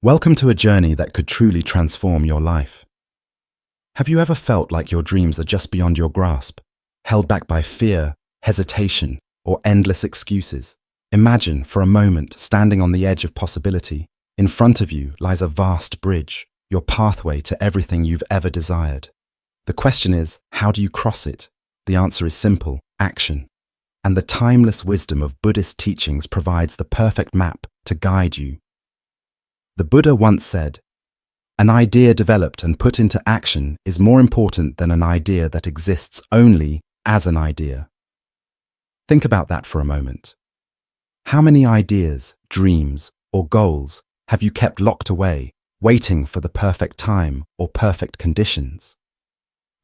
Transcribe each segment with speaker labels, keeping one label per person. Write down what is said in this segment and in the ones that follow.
Speaker 1: Welcome to a journey that could truly transform your life. Have you ever felt like your dreams are just beyond your grasp, held back by fear, hesitation, or endless excuses? Imagine for a moment standing on the edge of possibility. In front of you lies a vast bridge, your pathway to everything you've ever desired. The question is, how do you cross it? The answer is simple: action. And the timeless wisdom of Buddhist teachings provides the perfect map to guide you. The Buddha once said, "An idea developed and put into action is more important than an idea that exists only as an idea." Think about that for a moment. How many ideas, dreams, or goals have you kept locked away, waiting for the perfect time or perfect conditions?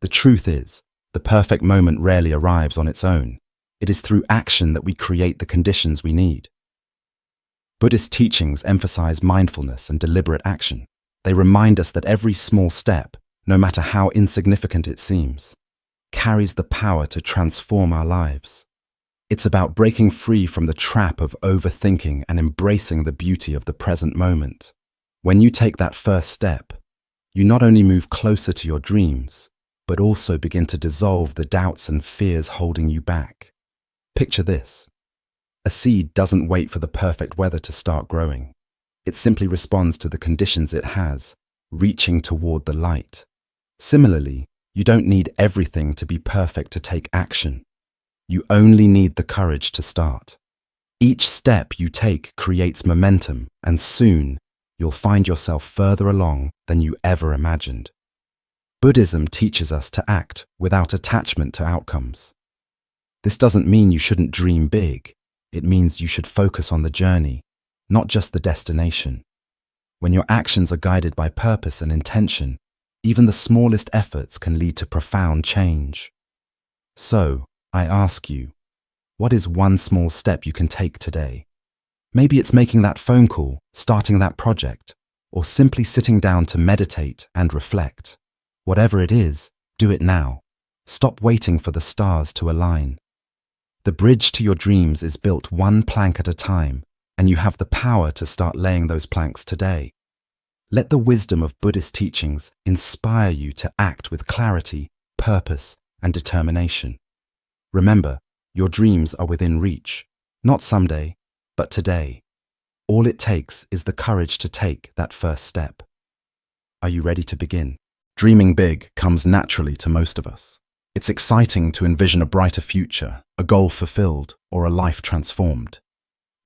Speaker 1: The truth is, the perfect moment rarely arrives on its own. It is through action that we create the conditions we need. Buddhist teachings emphasize mindfulness and deliberate action. They remind us that every small step, no matter how insignificant it seems, carries the power to transform our lives. It's about breaking free from the trap of overthinking and embracing the beauty of the present moment. When you take that first step, you not only move closer to your dreams, but also begin to dissolve the doubts and fears holding you back. Picture this. A seed doesn't wait for the perfect weather to start growing. It simply responds to the conditions it has, reaching toward the light. Similarly, you don't need everything to be perfect to take action. You only need the courage to start. Each step you take creates momentum, and soon you'll find yourself further along than you ever imagined. Buddhism teaches us to act without attachment to outcomes. This doesn't mean you shouldn't dream big. It means you should focus on the journey, not just the destination. When your actions are guided by purpose and intention, even the smallest efforts can lead to profound change. So, I ask you, what is one small step you can take today? Maybe it's making that phone call, starting that project, or simply sitting down to meditate and reflect. Whatever it is, do it now. Stop waiting for the stars to align. The bridge to your dreams is built one plank at a time, and you have the power to start laying those planks today. Let the wisdom of Buddhist teachings inspire you to act with clarity, purpose, and determination. Remember, your dreams are within reach, not someday, but today. All it takes is the courage to take that first step. Are you ready to begin? Dreaming big comes naturally to most of us. It's exciting to envision a brighter future, a goal fulfilled, or a life transformed.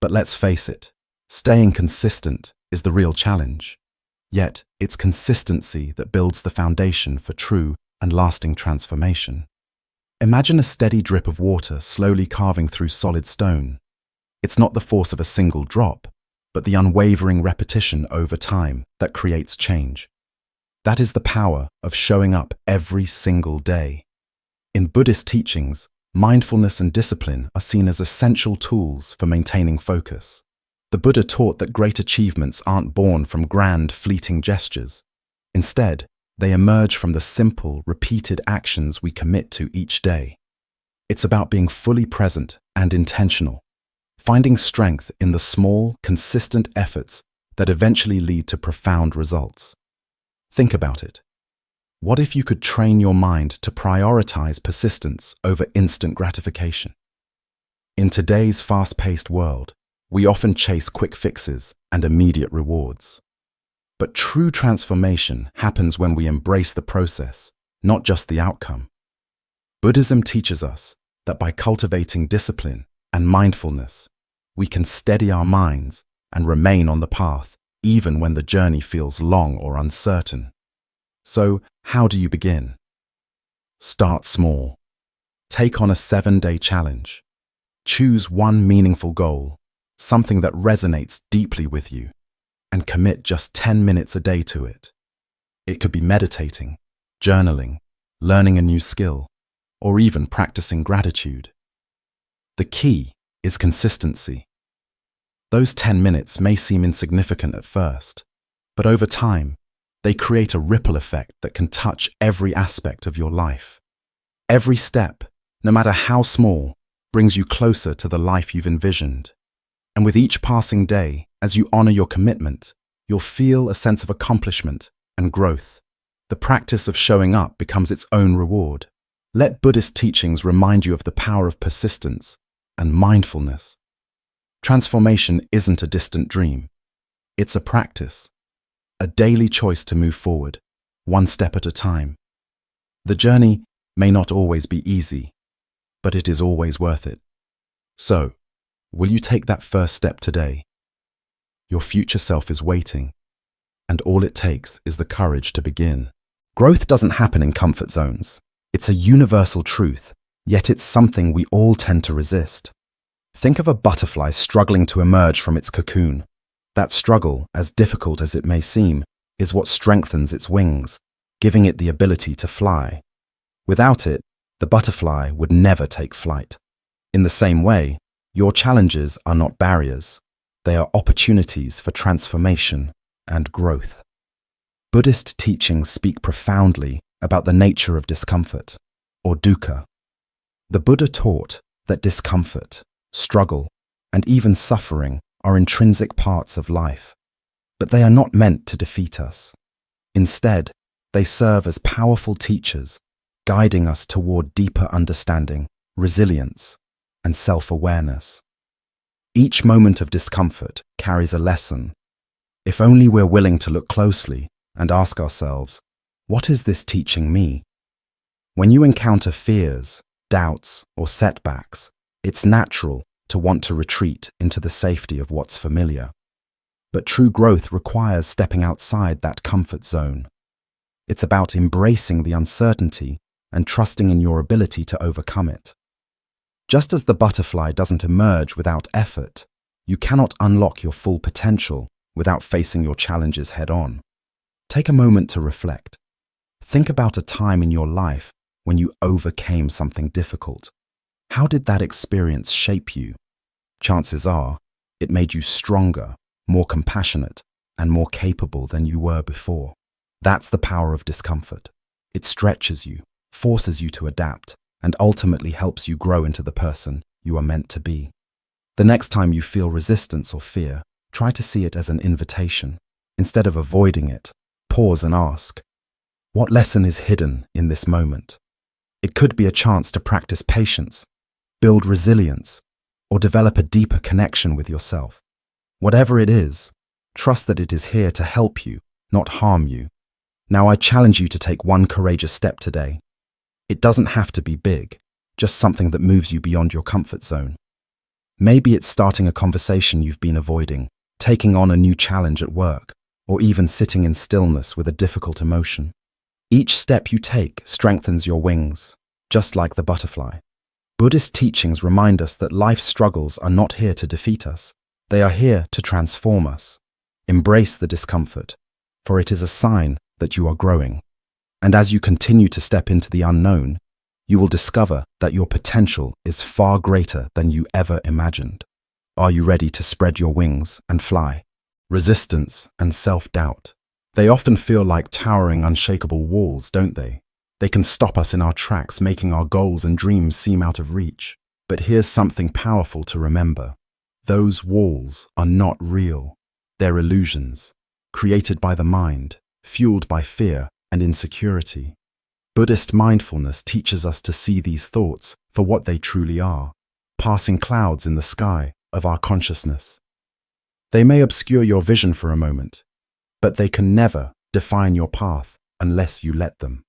Speaker 1: But let's face it, staying consistent is the real challenge. Yet, it's consistency that builds the foundation for true and lasting transformation. Imagine a steady drip of water slowly carving through solid stone. It's not the force of a single drop, but the unwavering repetition over time that creates change. That is the power of showing up every single day. In Buddhist teachings, mindfulness and discipline are seen as essential tools for maintaining focus. The Buddha taught that great achievements aren't born from grand, fleeting gestures. Instead, they emerge from the simple, repeated actions we commit to each day. It's about being fully present and intentional, finding strength in the small, consistent efforts that eventually lead to profound results. Think about it. What if you could train your mind to prioritize persistence over instant gratification? In today's fast-paced world, we often chase quick fixes and immediate rewards. But true transformation happens when we embrace the process, not just the outcome. Buddhism teaches us that by cultivating discipline and mindfulness, we can steady our minds and remain on the path even when the journey feels long or uncertain. So, how do you begin? Start small. Take on a 7-day challenge. Choose one meaningful goal, something that resonates deeply with you, and commit just 10 minutes a day to it. It could be meditating, journaling, learning a new skill, or even practicing gratitude. The key is consistency. Those 10 minutes may seem insignificant at first, but over time, they create a ripple effect that can touch every aspect of your life. Every step, no matter how small, brings you closer to the life you've envisioned. And with each passing day, as you honor your commitment, you'll feel a sense of accomplishment and growth. The practice of showing up becomes its own reward. Let Buddhist teachings remind you of the power of persistence and mindfulness. Transformation isn't a distant dream. It's a practice, a daily choice to move forward, one step at a time. The journey may not always be easy, but it is always worth it. So, will you take that first step today? Your future self is waiting, and all it takes is the courage to begin. Growth doesn't happen in comfort zones. It's a universal truth, yet it's something we all tend to resist. Think of a butterfly struggling to emerge from its cocoon. That struggle, as difficult as it may seem, is what strengthens its wings, giving it the ability to fly. Without it, the butterfly would never take flight. In the same way, your challenges are not barriers. They are opportunities for transformation and growth. Buddhist teachings speak profoundly about the nature of discomfort, or dukkha. The Buddha taught that discomfort, struggle, and even suffering are intrinsic parts of life, but they are not meant to defeat us. Instead, they serve as powerful teachers, guiding us toward deeper understanding, resilience, and self-awareness. Each moment of discomfort carries a lesson. If only we're willing to look closely and ask ourselves, what is this teaching me? When you encounter fears, doubts, or setbacks, it's natural to want to retreat into the safety of what's familiar. But true growth requires stepping outside that comfort zone. It's about embracing the uncertainty and trusting in your ability to overcome it. Just as the butterfly doesn't emerge without effort, you cannot unlock your full potential without facing your challenges head-on. Take a moment to reflect. Think about a time in your life when you overcame something difficult. How did that experience shape you? Chances are, it made you stronger, more compassionate, and more capable than you were before. That's the power of discomfort. It stretches you, forces you to adapt, and ultimately helps you grow into the person you are meant to be. The next time you feel resistance or fear, try to see it as an invitation. Instead of avoiding it, pause and ask, what lesson is hidden in this moment? It could be a chance to practice patience, build resilience, or develop a deeper connection with yourself. Whatever it is, trust that it is here to help you, not harm you. Now I challenge you to take one courageous step today. It doesn't have to be big, just something that moves you beyond your comfort zone. Maybe it's starting a conversation you've been avoiding, taking on a new challenge at work, or even sitting in stillness with a difficult emotion. Each step you take strengthens your wings, just like the butterfly. Buddhist teachings remind us that life's struggles are not here to defeat us. They are here to transform us. Embrace the discomfort, for it is a sign that you are growing. And as you continue to step into the unknown, you will discover that your potential is far greater than you ever imagined. Are you ready to spread your wings and fly? Resistance and self-doubt. They often feel like towering, unshakable walls, don't they? They can stop us in our tracks, making our goals and dreams seem out of reach. But here's something powerful to remember. Those walls are not real. They're illusions, created by the mind, fueled by fear and insecurity. Buddhist mindfulness teaches us to see these thoughts for what they truly are, passing clouds in the sky of our consciousness. They may obscure your vision for a moment, but they can never define your path unless you let them.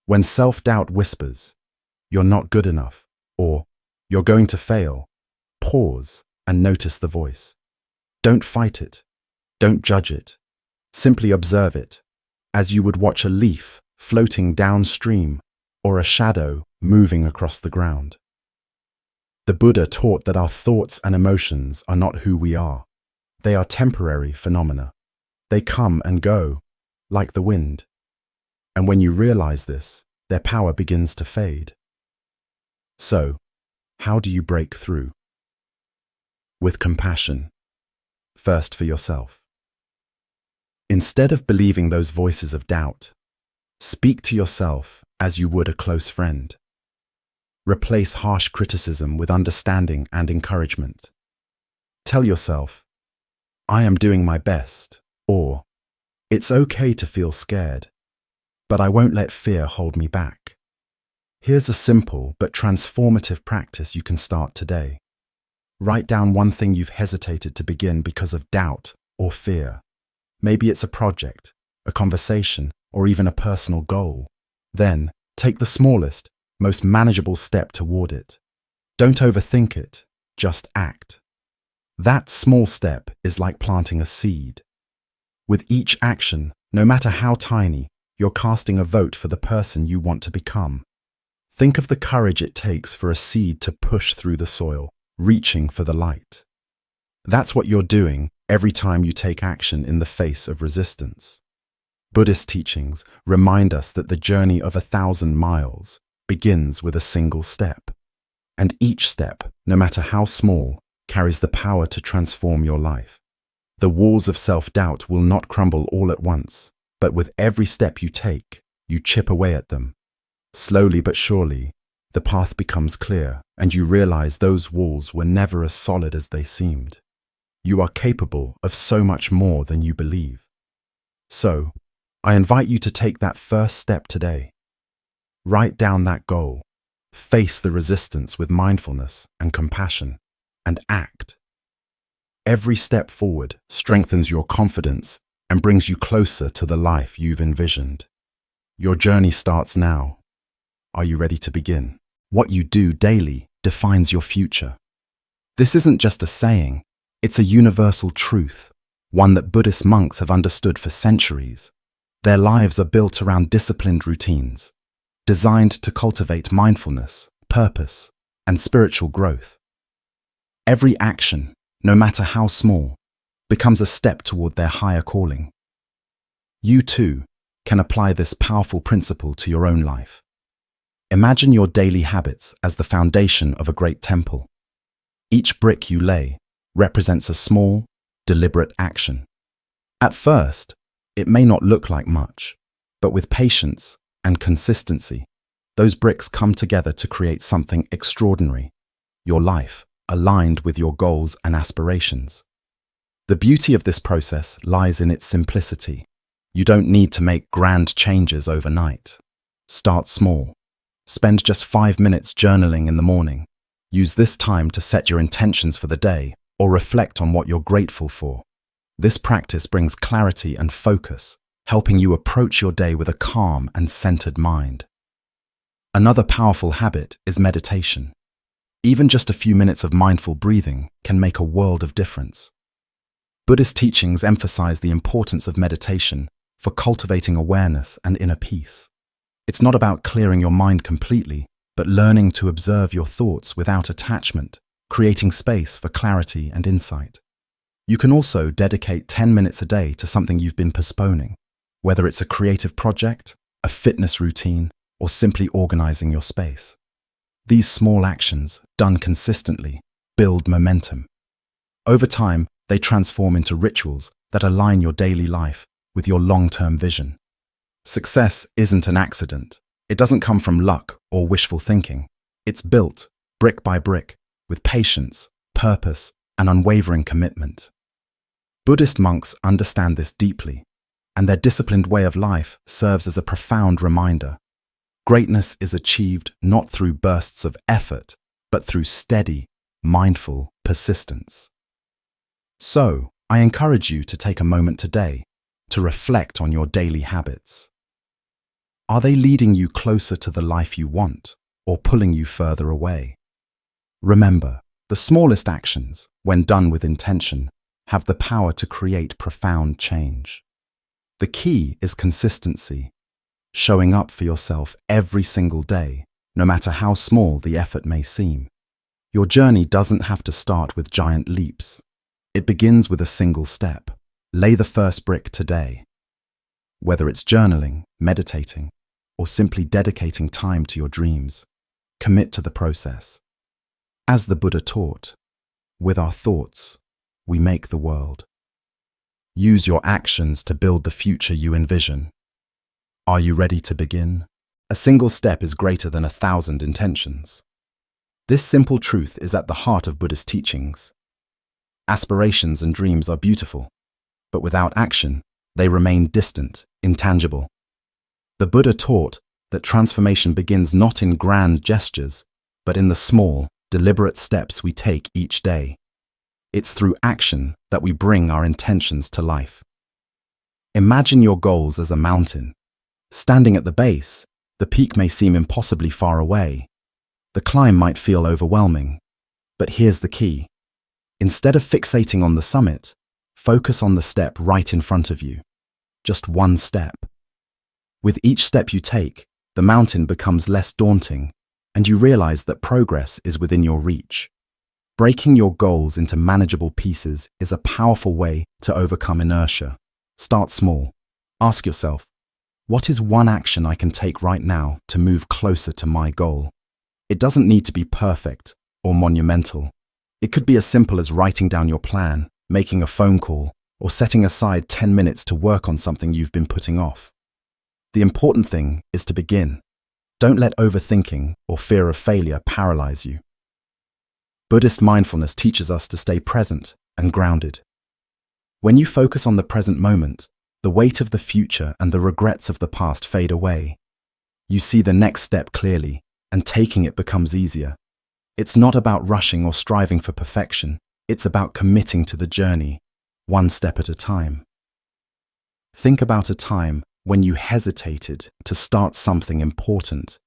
Speaker 1: When self-doubt whispers, "You're not good enough," or "You're going to fail," pause and notice the voice. Don't fight it. Don't judge it. Simply observe it, as you would watch a leaf floating downstream or a shadow moving across the ground. The Buddha taught that our thoughts and emotions are not who we are. They are temporary phenomena. They come and go, like the wind. And when you realize this, their power begins to fade. So, how do you break through? With compassion. First for yourself. Instead of believing those voices of doubt, speak to yourself as you would a close friend. Replace harsh criticism with understanding and encouragement. Tell yourself, "I am doing my best," Or, it's okay to feel scared, but I won't let fear hold me back. Here's a simple but transformative practice you can start today. Write down one thing you've hesitated to begin because of doubt or fear. Maybe it's a project, a conversation, or even a personal goal. Then, take the smallest, most manageable step toward it. Don't overthink it, just act. That small step is like planting a seed. With each action, no matter how tiny, you're casting a vote for the person you want to become. Think of the courage it takes for a seed to push through the soil, reaching for the light. That's what you're doing every time you take action in the face of resistance. Buddhist teachings remind us that the journey of 1,000 miles begins with a single step. And each step, no matter how small, carries the power to transform your life. The walls of self-doubt will not crumble all at once, but with every step you take, you chip away at them. Slowly but surely, the path becomes clear, and you realize those walls were never as solid as they seemed. You are capable of so much more than you believe. So, I invite you to take that first step today. Write down that goal, face the resistance with mindfulness and compassion, and act. Every step forward strengthens your confidence and brings you closer to the life you've envisioned. Your journey starts now. Are you ready to begin? What you do daily defines your future. This isn't just a saying, it's a universal truth, one that Buddhist monks have understood for centuries. Their lives are built around disciplined routines, designed to cultivate mindfulness, purpose, and spiritual growth. Every action, no matter how small, becomes a step toward their higher calling. You too can apply this powerful principle to your own life. Imagine your daily habits as the foundation of a great temple. Each brick you lay represents a small, deliberate action. At first, it may not look like much, but with patience and consistency, those bricks come together to create something extraordinary, your life aligned with your goals and aspirations. The beauty of this process lies in its simplicity. You don't need to make grand changes overnight. Start small. Spend just 5 minutes journaling in the morning. Use this time to set your intentions for the day or reflect on what you're grateful for. This practice brings clarity and focus, helping you approach your day with a calm and centered mind. Another powerful habit is meditation. Even just a few minutes of mindful breathing can make a world of difference. Buddhist teachings emphasize the importance of meditation for cultivating awareness and inner peace. It's not about clearing your mind completely, but learning to observe your thoughts without attachment, creating space for clarity and insight. You can also dedicate 10 minutes a day to something you've been postponing, whether it's a creative project, a fitness routine, or simply organizing your space. These small actions, done consistently, build momentum. Over time, they transform into rituals that align your daily life with your long-term vision. Success isn't an accident. It doesn't come from luck or wishful thinking. It's built, brick by brick, with patience, purpose, and unwavering commitment. Buddhist monks understand this deeply, and their disciplined way of life serves as a profound reminder. Greatness is achieved not through bursts of effort, but through steady, mindful persistence. So, I encourage you to take a moment today to reflect on your daily habits. Are they leading you closer to the life you want or pulling you further away? Remember, the smallest actions, when done with intention, have the power to create profound change. The key is consistency, showing up for yourself every single day, no matter how small the effort may seem. Your journey doesn't have to start with giant leaps. It begins with a single step. Lay the first brick today. Whether it's journaling, meditating, or simply dedicating time to your dreams, commit to the process. As the Buddha taught, with our thoughts, we make the world. Use your actions to build the future you envision. Are you ready to begin? A single step is greater than 1,000 intentions. This simple truth is at the heart of Buddhist teachings. Aspirations and dreams are beautiful, but without action, they remain distant, intangible. The Buddha taught that transformation begins not in grand gestures, but in the small, deliberate steps we take each day. It's through action that we bring our intentions to life. Imagine your goals as a mountain. Standing at the base, the peak may seem impossibly far away. The climb might feel overwhelming. But here's the key. Instead of fixating on the summit, focus on the step right in front of you. Just one step. With each step you take, the mountain becomes less daunting, and you realize that progress is within your reach. Breaking your goals into manageable pieces is a powerful way to overcome inertia. Start small. Ask yourself, what is one action I can take right now to move closer to my goal? It doesn't need to be perfect or monumental. It could be as simple as writing down your plan, making a phone call, or setting aside 10 minutes to work on something you've been putting off. The important thing is to begin. Don't let overthinking or fear of failure paralyze you. Buddhist mindfulness teaches us to stay present and grounded. When you focus on the present moment, the weight of the future and the regrets of the past fade away. You see the next step clearly, and taking it becomes easier. It's not about rushing or striving for perfection. It's about committing to the journey, one step at a time. Think about a time when you hesitated to start something important.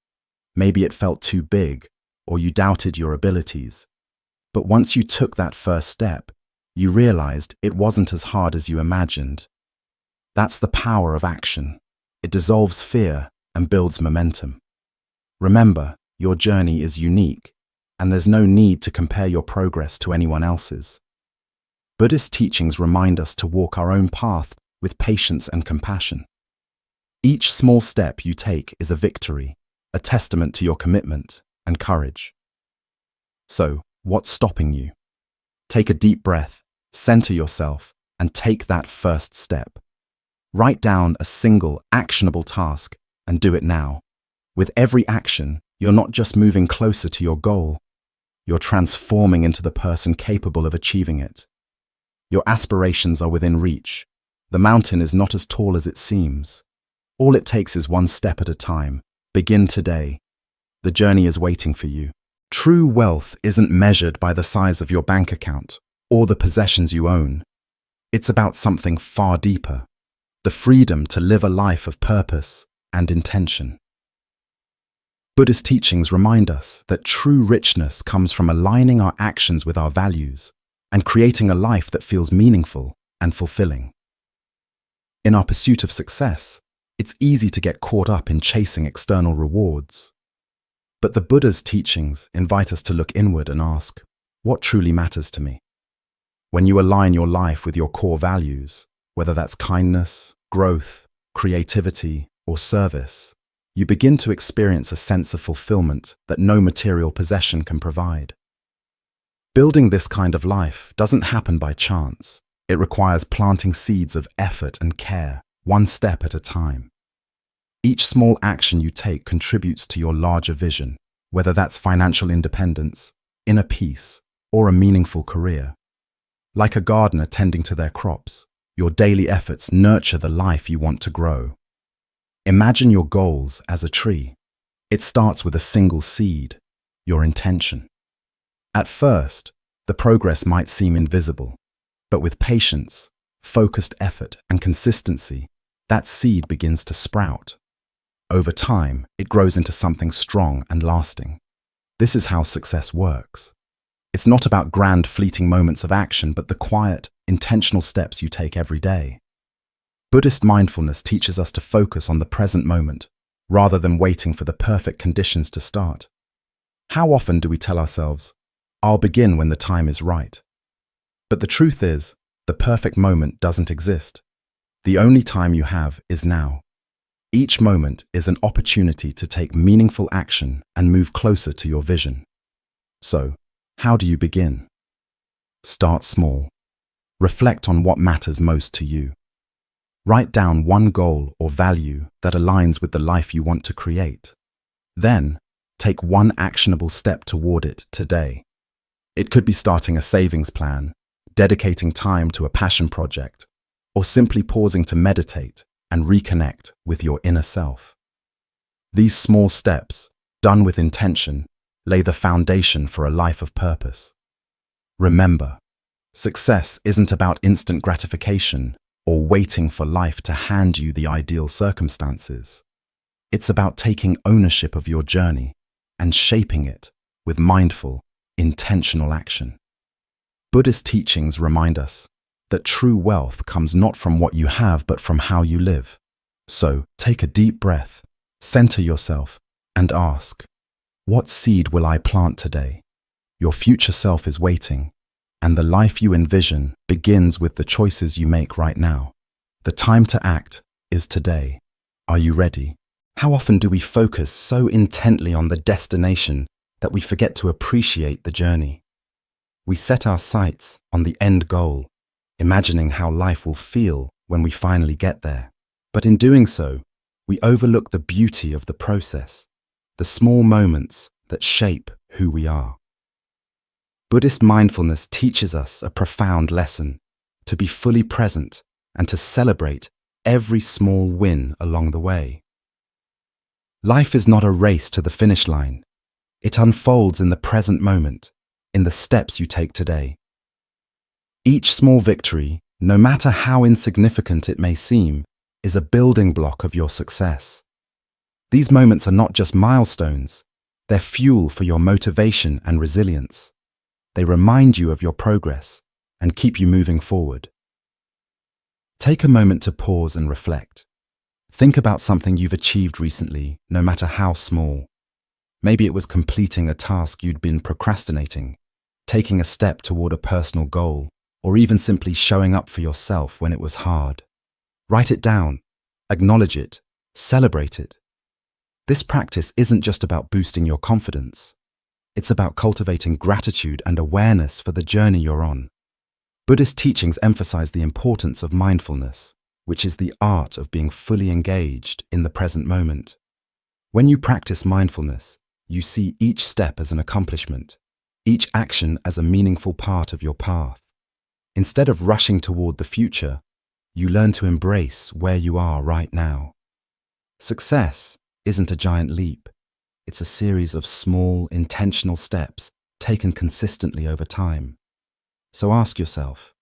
Speaker 1: Maybe it felt too big, or you doubted your abilities. But once you took that first step, you realized it wasn't as hard as you imagined. That's the power of action. It dissolves fear and builds momentum. Remember, your journey is unique, and there's no need to compare your progress to anyone else's. Buddhist teachings remind us to walk our own path with patience and compassion. Each small step you take is a victory, a testament to your commitment and courage. So, what's stopping you? Take a deep breath, center yourself, and take that first step. Write down a single, actionable task and do it now. With every action, you're not just moving closer to your goal, you're transforming into the person capable of achieving it. Your aspirations are within reach. The mountain is not as tall as it seems. All it takes is one step at a time. Begin today. The journey is waiting for you. True wealth isn't measured by the size of your bank account or the possessions you own. It's about something far deeper, the freedom to live a life of purpose and intention. Buddhist teachings remind us that true richness comes from aligning our actions with our values and creating a life that feels meaningful and fulfilling. In our pursuit of success, it's easy to get caught up in chasing external rewards. But the Buddha's teachings invite us to look inward and ask, what truly matters to me? When you align your life with your core values, whether that's kindness, growth, creativity, or service, you begin to experience a sense of fulfillment that no material possession can provide. Building this kind of life doesn't happen by chance. It requires planting seeds of effort and care, one step at a time. Each small action you take contributes to your larger vision, whether that's financial independence, inner peace, or a meaningful career. Like a gardener tending to their crops, your daily efforts nurture the life you want to grow. Imagine your goals as a tree. It starts with a single seed, your intention. At first, the progress might seem invisible, but with patience, focused effort, and consistency, that seed begins to sprout. Over time, it grows into something strong and lasting. This is how success works. It's not about grand, fleeting moments of action, but the quiet, intentional steps you take every day. Buddhist mindfulness teaches us to focus on the present moment, rather than waiting for the perfect conditions to start. How often do we tell ourselves, I'll begin when the time is right? But the truth is, the perfect moment doesn't exist. The only time you have is now. Each moment is an opportunity to take meaningful action and move closer to your vision. So, how do you begin? Start small. Reflect on what matters most to you. Write down one goal or value that aligns with the life you want to create. Then, take one actionable step toward it today. It could be starting a savings plan, dedicating time to a passion project, or simply pausing to meditate and reconnect with your inner self. These small steps, done with intention, lay the foundation for a life of purpose. Remember, success isn't about instant gratification or waiting for life to hand you the ideal circumstances. It's about taking ownership of your journey and shaping it with mindful, intentional action. Buddhist teachings remind us that true wealth comes not from what you have but from how you live. So take a deep breath, center yourself, and ask, what seed will I plant today? Your future self is waiting, and the life you envision begins with the choices you make right now. The time to act is today. Are you ready? How often do we focus so intently on the destination that we forget to appreciate the journey? We set our sights on the end goal, imagining how life will feel when we finally get there. But in doing so, we overlook the beauty of the process, the small moments that shape who we are. Buddhist mindfulness teaches us a profound lesson: to be fully present and to celebrate every small win along the way. Life is not a race to the finish line. It unfolds in the present moment, in the steps you take today. Each small victory, no matter how insignificant it may seem, is a building block of your success. These moments are not just milestones, they're fuel for your motivation and resilience. They remind you of your progress and keep you moving forward. Take a moment to pause and reflect. Think about something you've achieved recently, no matter how small. Maybe it was completing a task you'd been procrastinating, taking a step toward a personal goal, or even simply showing up for yourself when it was hard. Write it down, acknowledge it, celebrate it. This practice isn't just about boosting your confidence. It's about cultivating gratitude and awareness for the journey you're on. Buddhist teachings emphasize the importance of mindfulness, which is the art of being fully engaged in the present moment. When you practice mindfulness, you see each step as an accomplishment, each action as a meaningful part of your path. Instead of rushing toward the future, you learn to embrace where you are right now. Success isn't a giant leap. It's a series of small, intentional steps taken consistently over time. So ask yourself,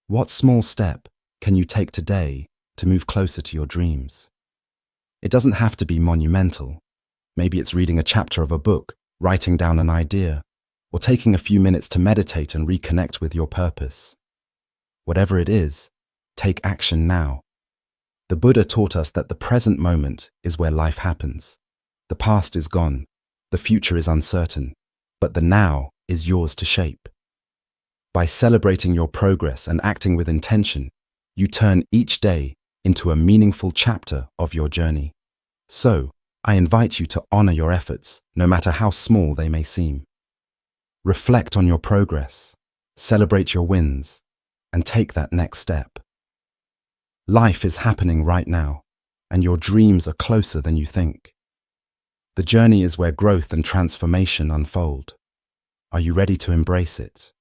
Speaker 1: what small step can you take today to move closer to your dreams? It doesn't have to be monumental. Maybe it's reading a chapter of a book, writing down an idea, or taking a few minutes to meditate and reconnect with your purpose. Whatever it is, take action now. The Buddha taught us that the present moment is where life happens. The past is gone, the future is uncertain, but the now is yours to shape. By celebrating your progress and acting with intention, you turn each day into a meaningful chapter of your journey. So, I invite you to honor your efforts, no matter how small they may seem. Reflect on your progress, celebrate your wins, and take that next step. Life is happening right now, and your dreams are closer than you think. The journey is where growth and transformation unfold. Are you ready to embrace it?